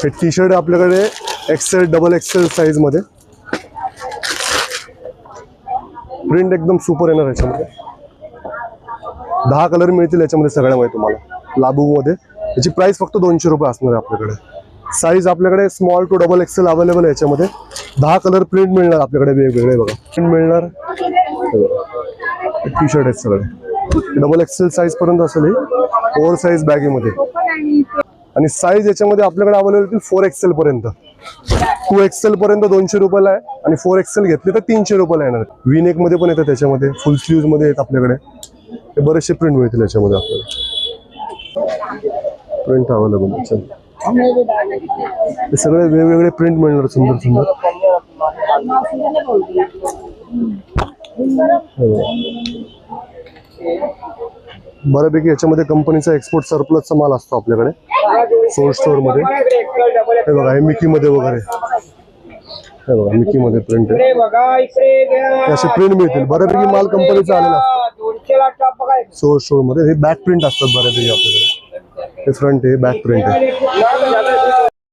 हे T shirt आपल्याकडे Excel double XL size मध्ये, प्रिंट एकदम सुपर येणार याच्यामध्ये. 10 कलर मिळतील याच्यामध्ये सगळ्यामध्ये तुम्हाला लाबू मध्ये. याची प्राइस फक्त 200 रुपये असणार आहे आपल्याकडे. साईज आपल्याकडे small to double XL available आहे याच्यामध्ये. 10 कलर प्रिंट मिळणार आपल्याकडे वेगवेगळे बघा. प्रिंट मिळणार. टी शर्ट आहेत सगळे डबल एक्सेल साईज पर्यंत असेल. ओव्हर साईज बॅगीमध्ये. आणि साईज याच्यामध्ये आपल्याकडे अवेलेबल होतील 4 एक्सेल पर्यंत. 2 एक्सेल पर्यंत 200 रुपयाला आहे आणि 4 एक्सेल घेतले तर 300 रुपयाला येणार. व्ही नेक मध्ये पण येतात त्याच्यामध्ये, फुल स्लीव्ह मध्ये येत आपल्याकडे. हे बरेचसे प्रिंट मिळतील याच्यामध्ये आपल्याला. प्रिंट अवेलेबल आहे. हे सगळे वेगवेगळे प्रिंट मिळणार सुंदर सुंदर. बऱ्यापैकी याच्यामध्ये कंपनीचा एक्सपोर्ट सरप्लसचा माल असतो आपल्याकडे सोल स्टोअर मध्ये. हे बघा हे मिकी मध्ये वगैरे. हे बघा मिकी मध्ये प्रिंट आहे. असे प्रिंट मिळतील. बऱ्यापैकी माल कंपनीचा आलेला असतो सोल स्टोअर मध्ये. हे बॅक प्रिंट असतात बऱ्यापैकी आपल्याकडे. हे फ्रंट आहे, बॅक प्रिंट आहे.